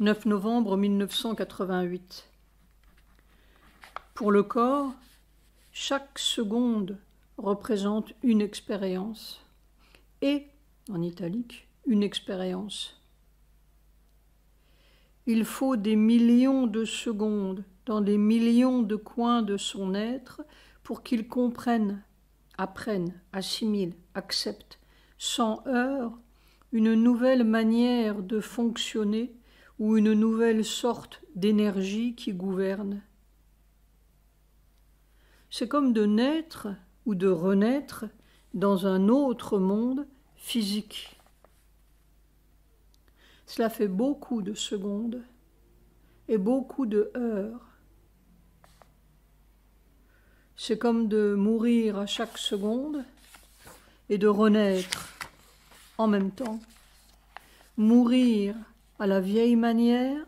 9 novembre 1988. Pour le corps, chaque seconde représente une expérience et, en italique, une expérience. Il faut des millions de secondes dans des millions de coins de son être pour qu'il comprenne, apprenne, assimile, accepte, sans heurts, une nouvelle manière de fonctionner ou une nouvelle sorte d'énergie qui gouverne. C'est comme de naître ou de renaître dans un autre monde physique. Cela fait beaucoup de secondes et beaucoup de heures. C'est comme de mourir à chaque seconde et de renaître en même temps. Mourir à la vieille manière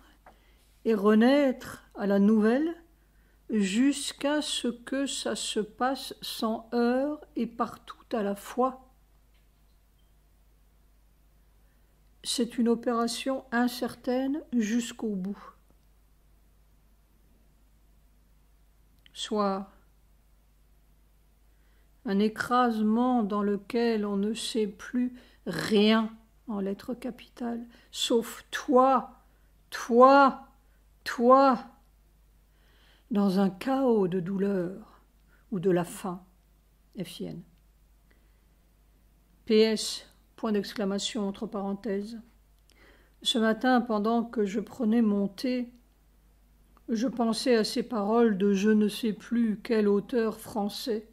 et renaître à la nouvelle jusqu'à ce que ça se passe sans heurts et partout à la fois. C'est une opération incertaine jusqu'au bout. Soit un écrasement dans lequel on ne sait plus rien en lettres capitales, sauf toi, toi, toi, dans un chaos de douleur ou de la faim, FIN. PS, point d'exclamation entre parenthèses. Ce matin, pendant que je prenais mon thé, je pensais à ces paroles de je ne sais plus quel auteur français.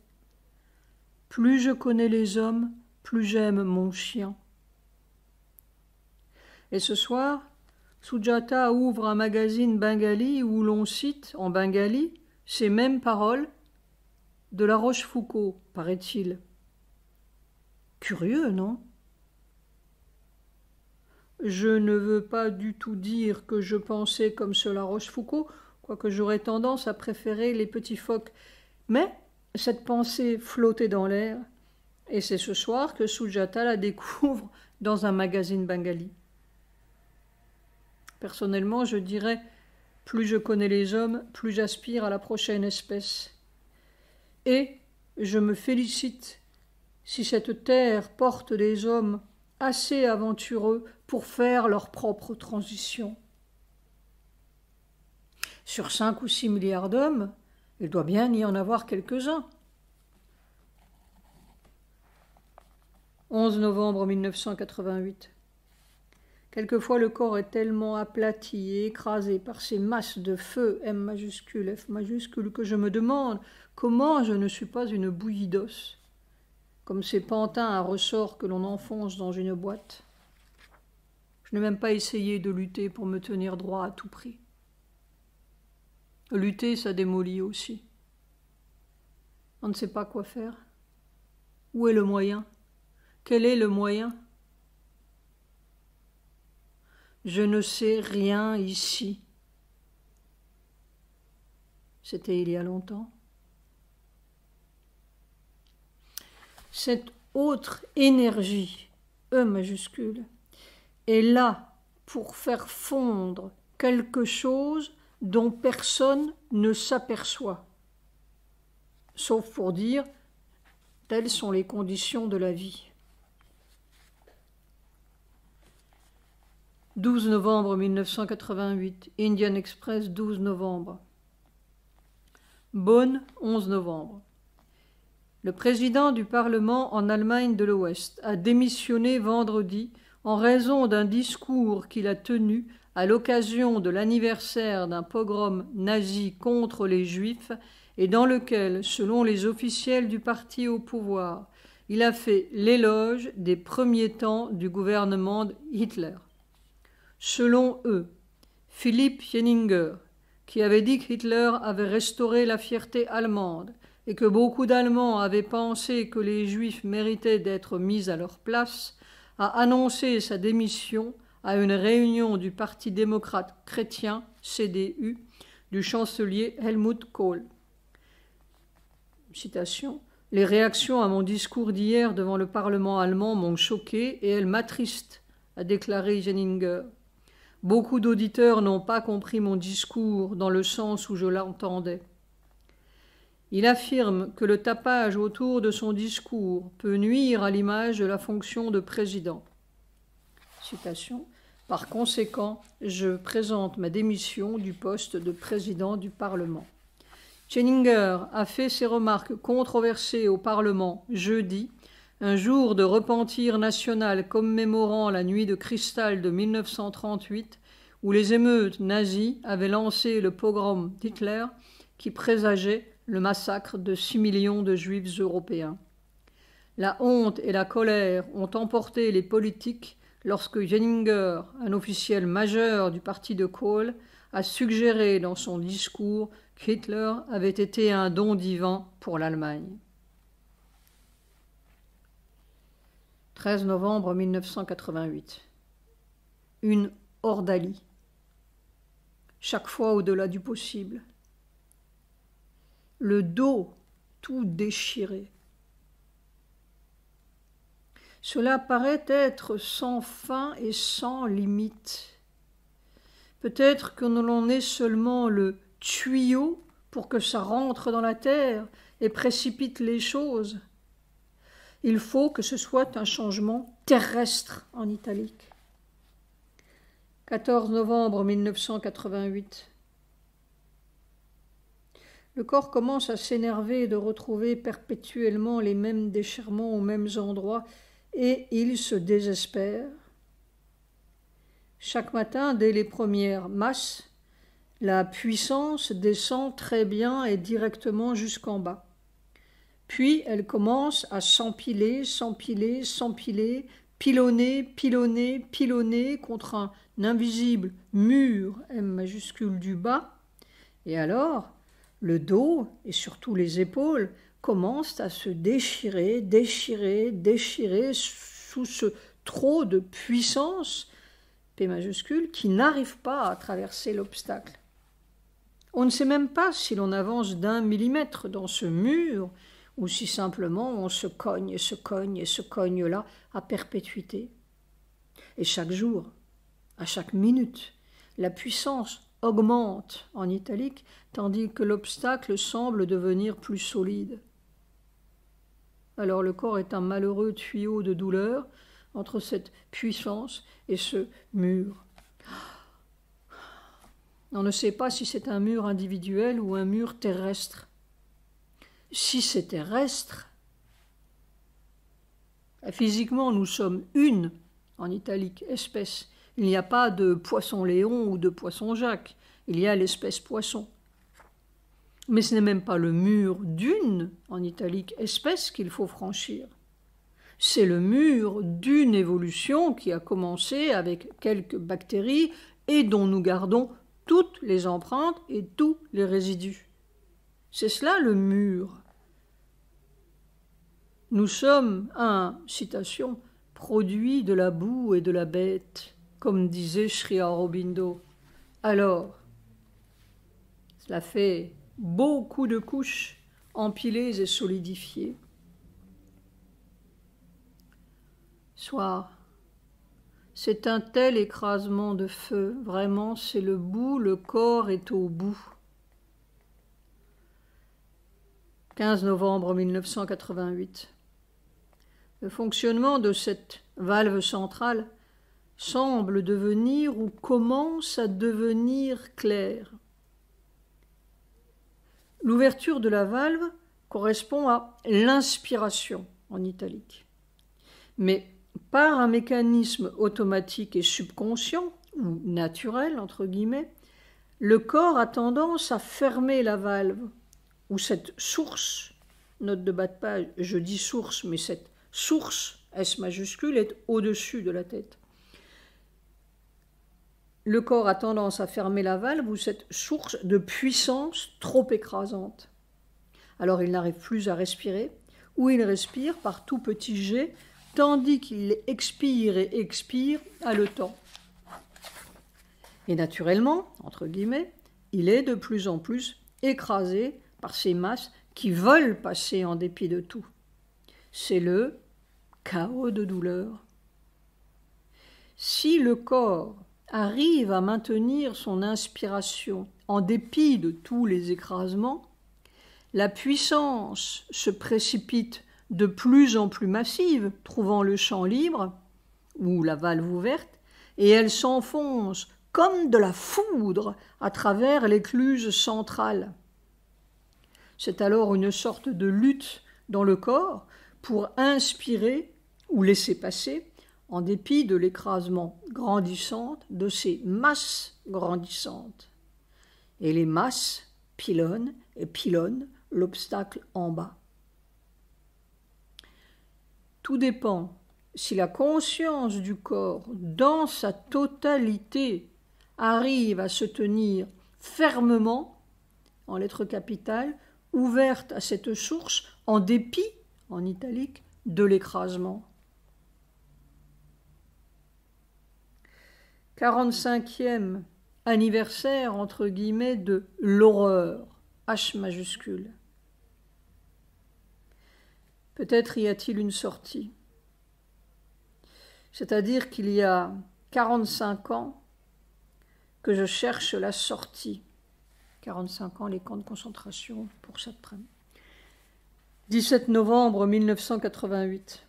Plus je connais les hommes, plus j'aime mon chien. Et ce soir, Sujata ouvre un magazine bengali où l'on cite, en bengali, ces mêmes paroles de La Rochefoucauld, paraît-il. Curieux, non? Je ne veux pas du tout dire que je pensais comme ce La Rochefoucauld, quoique j'aurais tendance à préférer les petits phoques. Mais cette pensée flottait dans l'air, et c'est ce soir que Sujata la découvre dans un magazine bengali. Personnellement, je dirais, plus je connais les hommes, plus j'aspire à la prochaine espèce. Et je me félicite si cette terre porte des hommes assez aventureux pour faire leur propre transition. Sur 5 ou 6 milliards d'hommes, il doit bien y en avoir quelques-uns. 11 novembre 1988. Quelquefois le corps est tellement aplati et écrasé par ces masses de feu, M majuscule, F majuscule, que je me demande comment je ne suis pas une bouillie d'os, comme ces pantins à ressort que l'on enfonce dans une boîte. Je n'ai même pas essayé de lutter pour me tenir droit à tout prix. Lutter, ça démolit aussi. On ne sait pas quoi faire. Où est le moyen? Quel est le moyen? Je ne sais rien ici. C'était il y a longtemps. Cette autre énergie, E majuscule, est là pour faire fondre quelque chose dont personne ne s'aperçoit, sauf pour dire telles sont les conditions de la vie. 12 novembre 1988, Indian Express, 12 novembre. Bonn, 11 novembre. Le président du Parlement en Allemagne de l'Ouest a démissionné vendredi en raison d'un discours qu'il a tenu à l'occasion de l'anniversaire d'un pogrom nazi contre les Juifs et dans lequel, selon les officiels du parti au pouvoir, il a fait l'éloge des premiers temps du gouvernement Hitler. Selon eux, Philipp Jenninger, qui avait dit qu'Hitler avait restauré la fierté allemande et que beaucoup d'Allemands avaient pensé que les Juifs méritaient d'être mis à leur place, a annoncé sa démission à une réunion du Parti démocrate chrétien, CDU, du chancelier Helmut Kohl. Citation. « Les réactions à mon discours d'hier devant le Parlement allemand m'ont choqué et elles m'attristent », a déclaré Jenninger. Beaucoup d'auditeurs n'ont pas compris mon discours dans le sens où je l'entendais. Il affirme que le tapage autour de son discours peut nuire à l'image de la fonction de président. Citation. Par conséquent, je présente ma démission du poste de président du Parlement. Chenninger a fait ses remarques controversées au Parlement jeudi, un jour de repentir national commémorant la nuit de cristal de 1938, où les émeutes nazies avaient lancé le pogrom d'Hitler qui présageait le massacre de 6 millions de Juifs européens. La honte et la colère ont emporté les politiques lorsque Jenninger, un officiel majeur du parti de Kohl, a suggéré dans son discours qu'Hitler avait été un don divin pour l'Allemagne. 13 novembre 1988. Une ordalie. Chaque fois au-delà du possible. Le dos tout déchiré. Cela paraît être sans fin et sans limite. Peut-être que l'on est seulement le tuyau pour que ça rentre dans la terre et précipite les choses. Il faut que ce soit un changement terrestre en italique. 14 novembre 1988. Le corps commence à s'énerver de retrouver perpétuellement les mêmes déchirements aux mêmes endroits et il se désespère. Chaque matin, dès les premières masses, la puissance descend très bien et directement jusqu'en bas. Puis elle commence à s'empiler, s'empiler, s'empiler, pilonner, pilonner, pilonner contre un invisible mur M majuscule du bas. Et alors, le dos et surtout les épaules commencent à se déchirer, déchirer, déchirer sous ce trop de puissance P majuscule qui n'arrive pas à traverser l'obstacle. On ne sait même pas si l'on avance d'1 millimètre dans ce mur ou si simplement on se cogne et se cogne et se cogne là à perpétuité. Et chaque jour, à chaque minute, la puissance augmente en italique, tandis que l'obstacle semble devenir plus solide. Alors le corps est un malheureux tuyau de douleur entre cette puissance et ce mur. On ne sait pas si c'est un mur individuel ou un mur terrestre. Si c'est terrestre, physiquement nous sommes une, en italique, espèce. Il n'y a pas de poisson-léon ou de poisson-jacques, il y a l'espèce poisson. Mais ce n'est même pas le mur d'une, en italique, espèce qu'il faut franchir. C'est le mur d'une évolution qui a commencé avec quelques bactéries et dont nous gardons toutes les empreintes et tous les résidus. C'est cela le mur. Nous sommes un, citation, produit de la boue et de la bête, comme disait Sri Aurobindo. Alors, cela fait beaucoup de couches empilées et solidifiées. Soit, c'est un tel écrasement de feu, vraiment c'est le bout, le corps est au bout. 15 novembre 1988. Le fonctionnement de cette valve centrale semble devenir ou commence à devenir clair. L'ouverture de la valve correspond à l'inspiration en italique. Mais par un mécanisme automatique et subconscient, ou naturel, entre guillemets, le corps a tendance à fermer la valve, ou cette source, note de bas de page, je dis source, mais cette source, S majuscule, est au-dessus de la tête. Le corps a tendance à fermer la valve ou cette source de puissance trop écrasante. Alors il n'arrive plus à respirer, ou il respire par tout petit jet, tandis qu'il expire et expire haletant. Et naturellement, entre guillemets, il est de plus en plus écrasé par ces masses qui veulent passer en dépit de tout. C'est le chaos de douleur. Si le corps arrive à maintenir son inspiration en dépit de tous les écrasements, la puissance se précipite de plus en plus massive, trouvant le champ libre, ou la valve ouverte, et elle s'enfonce comme de la foudre à travers l'écluse centrale. C'est alors une sorte de lutte dans le corps pour inspirer ou laisser passer, en dépit de l'écrasement grandissant de ces masses grandissantes. Et les masses pilonnent et pilonnent l'obstacle en bas. Tout dépend si la conscience du corps, dans sa totalité, arrive à se tenir fermement, en lettres capitales, ouverte à cette source, en dépit, en italique, de l'écrasement. 45e anniversaire, entre guillemets, de l'horreur, H majuscule. Peut-être y a-t-il une sortie. C'est-à-dire qu'il y a 45 ans que je cherche la sortie. 45 ans, les camps de concentration pour cette prime. 17 novembre 1988.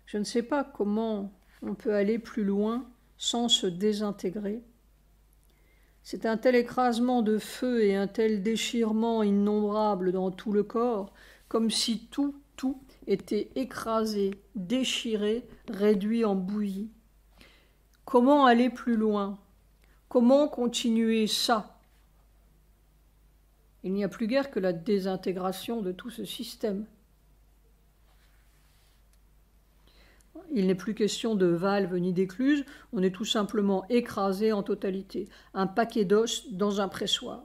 Je ne sais pas comment on peut aller plus loin sans se désintégrer. C'est un tel écrasement de feu et un tel déchirement innombrable dans tout le corps, comme si tout était écrasé, déchiré, réduit en bouillie. Comment aller plus loin? Comment continuer ça? Il n'y a plus guère que la désintégration de tout ce système. Il n'est plus question de valve ni d'écluse, on est tout simplement écrasé en totalité. Un paquet d'os dans un pressoir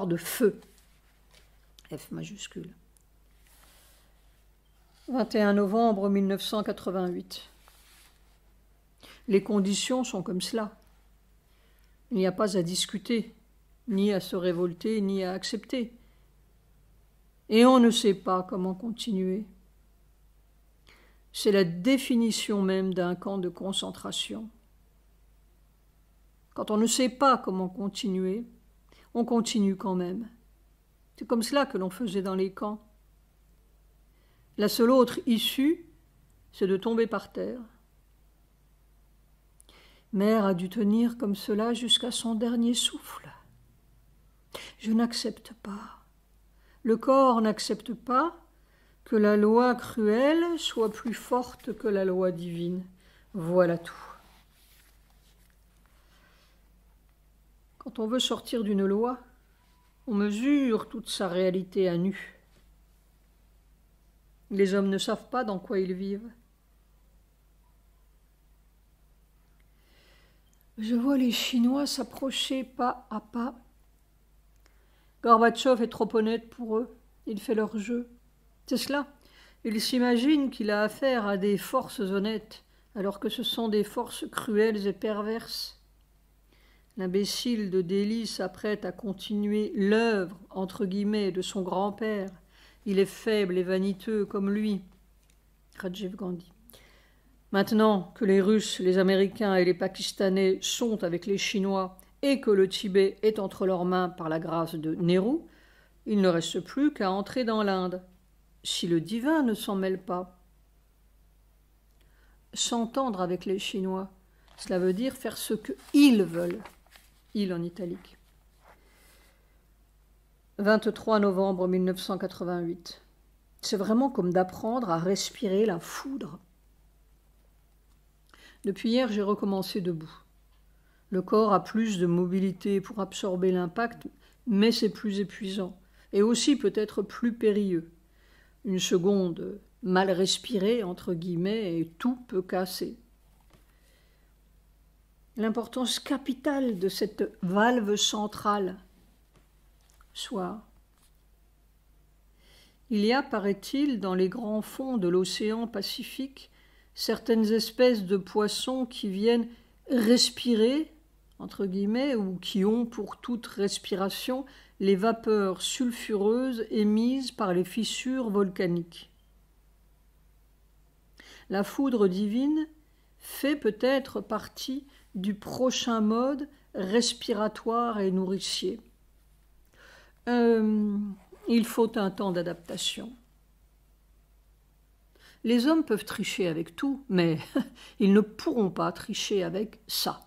de feu, F majuscule. 21 novembre 1988. Les conditions sont comme cela. Il n'y a pas à discuter, ni à se révolter, ni à accepter. Et on ne sait pas comment continuer. C'est la définition même d'un camp de concentration. Quand on ne sait pas comment continuer, on continue quand même. C'est comme cela que l'on faisait dans les camps. La seule autre issue, c'est de tomber par terre. Mère a dû tenir comme cela jusqu'à son dernier souffle. Je n'accepte pas. Le corps n'accepte pas que la loi cruelle soit plus forte que la loi divine. Voilà tout. Quand on veut sortir d'une loi, on mesure toute sa réalité à nu. Les hommes ne savent pas dans quoi ils vivent. Je vois les Chinois s'approcher pas à pas. Gorbatchev est trop honnête pour eux. Il fait leur jeu. C'est cela. Il s'imagine qu'il a affaire à des forces honnêtes, alors que ce sont des forces cruelles et perverses. L'imbécile de Delhi s'apprête à continuer l'œuvre, entre guillemets, de son grand-père. Il est faible et vaniteux comme lui. Rajiv Gandhi. Maintenant que les Russes, les Américains et les Pakistanais sont avec les Chinois et que le Tibet est entre leurs mains par la grâce de Nehru, il ne reste plus qu'à entrer dans l'Inde, si le divin ne s'en mêle pas. S'entendre avec les Chinois, cela veut dire faire ce qu'ils veulent. Il en italique. 23 novembre 1988. C'est vraiment comme d'apprendre à respirer la foudre. Depuis hier, j'ai recommencé debout. Le corps a plus de mobilité pour absorber l'impact, mais c'est plus épuisant, et aussi peut-être plus périlleux. Une seconde mal respirée, entre guillemets, et tout peut casser. L'importance capitale de cette valve centrale. Soit. Il y a, paraît-il, dans les grands fonds de l'océan Pacifique, certaines espèces de poissons qui viennent respirer, entre guillemets, ou qui ont pour toute respiration les vapeurs sulfureuses émises par les fissures volcaniques. La foudre divine fait peut-être partie du prochain mode respiratoire et nourricier. Il faut un temps d'adaptation. Les hommes peuvent tricher avec tout, mais ils ne pourront pas tricher avec ça.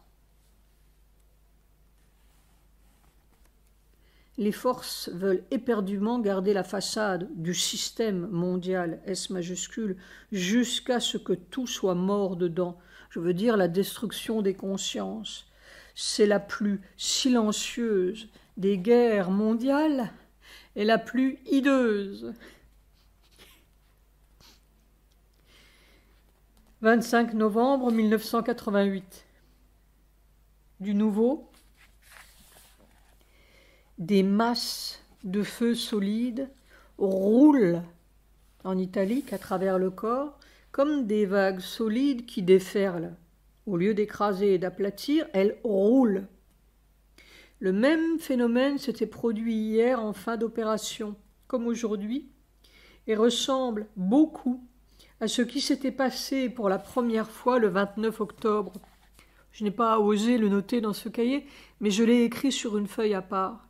Les forces veulent éperdument garder la façade du système mondial S majuscule jusqu'à ce que tout soit mort dedans. Je veux dire la destruction des consciences. C'est la plus silencieuse des guerres mondiales et la plus hideuse. 25 novembre 1988. Du nouveau, des masses de feu solides roulent en italique à travers le corps comme des vagues solides qui déferlent. Au lieu d'écraser et d'aplatir, elles roulent. Le même phénomène s'était produit hier en fin d'opération, comme aujourd'hui, et ressemble beaucoup à ce qui s'était passé pour la première fois le 29 octobre. Je n'ai pas osé le noter dans ce cahier, mais je l'ai écrit sur une feuille à part.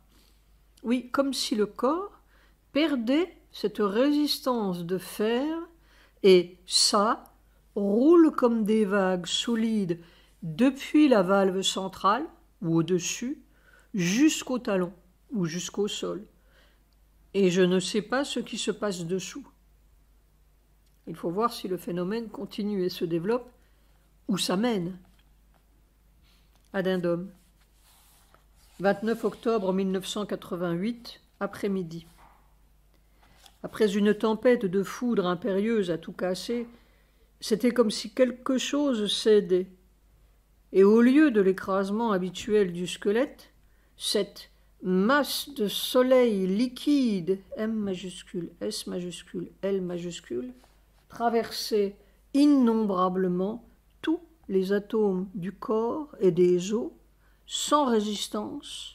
Oui, comme si le corps perdait cette résistance de fer et ça roule comme des vagues solides depuis la valve centrale ou au-dessus jusqu'au talon ou jusqu'au sol. Et je ne sais pas ce qui se passe dessous. Il faut voir si le phénomène continue et se développe ou ça mène. Addendum. 29 octobre 1988, après-midi. Après une tempête de foudre impérieuse à tout casser, c'était comme si quelque chose cédait. Et au lieu de l'écrasement habituel du squelette, cette masse de soleil liquide, M majuscule, S majuscule, L majuscule, traversait innombrablement tous les atomes du corps et des os, sans résistance,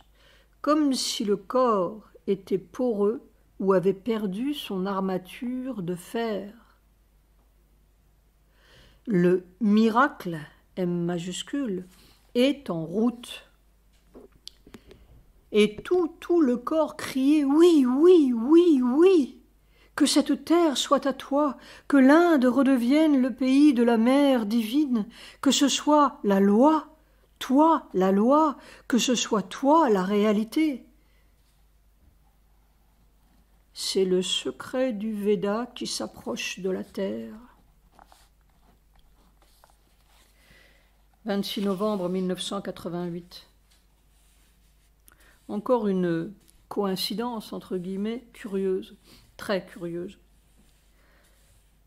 comme si le corps était poreux ou avait perdu son armature de fer. Le miracle, M majuscule, est en route. Et tout le corps criait « Oui, oui, oui, oui !» Que cette terre soit à toi, que l'Inde redevienne le pays de la mère divine, que ce soit la loi, toi la loi, que ce soit toi la réalité. C'est le secret du Veda qui s'approche de la terre. 26 novembre 1988. Encore une coïncidence, entre guillemets, curieuse. Très curieuse.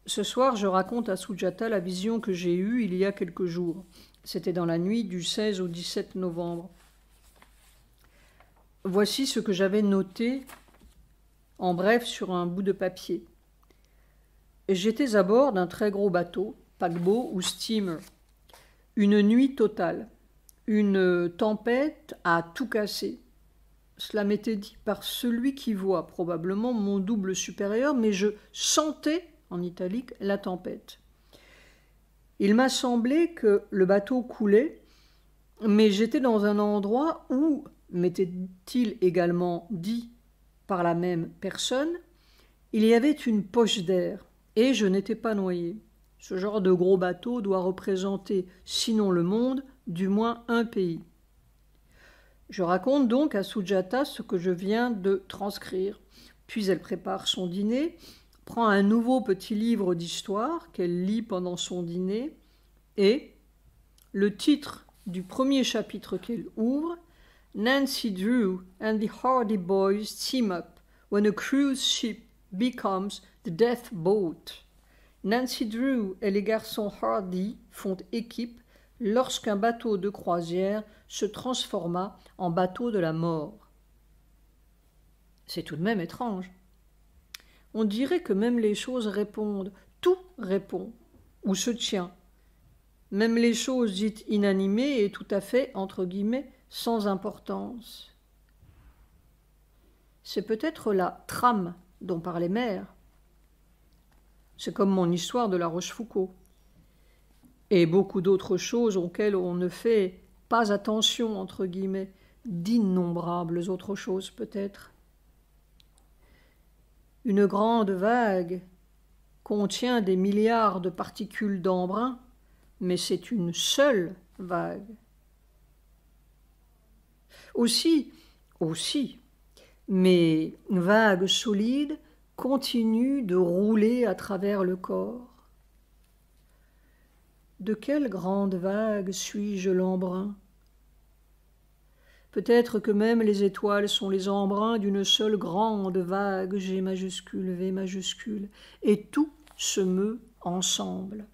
Ce soir, je raconte à Sujata la vision que j'ai eue il y a quelques jours. C'était dans la nuit du 16 au 17 novembre. Voici ce que j'avais noté en bref sur un bout de papier. J'étais à bord d'un très gros bateau, paquebot ou steamer. Une nuit totale. Une tempête a tout cassé. Cela m'était dit par celui qui voit, probablement mon double supérieur, mais je sentais, en italique, la tempête. Il m'a semblé que le bateau coulait, mais j'étais dans un endroit où, m'était-il également dit par la même personne, il y avait une poche d'air, et je n'étais pas noyé. Ce genre de gros bateau doit représenter, sinon le monde, du moins un pays. Je raconte donc à Sujata ce que je viens de transcrire. Puis elle prépare son dîner, prend un nouveau petit livre d'histoire qu'elle lit pendant son dîner, et le titre du premier chapitre qu'elle ouvre, Nancy Drew and the Hardy Boys team up when a cruise ship becomes the death boat. Nancy Drew et les garçons Hardy font équipe lorsqu'un bateau de croisière se transforma en bateau de la mort. C'est tout de même étrange. On dirait que même les choses répondent, tout répond, ou se tient. Même les choses dites inanimées et tout à fait, entre guillemets, sans importance. C'est peut-être la trame dont parlait Mère. C'est comme mon histoire de la Rochefoucauld. et beaucoup d'autres choses auxquelles on ne fait pas attention, entre guillemets, d'innombrables autres choses peut-être. Une grande vague contient des milliards de particules d'embrun, mais c'est une seule vague. Aussi, mes vagues solides continuent de rouler à travers le corps. De quelle grande vague suis-je l'embrun? Peut-être que même les étoiles sont les embruns d'une seule grande vague, G majuscule, V majuscule, et tout se meut ensemble.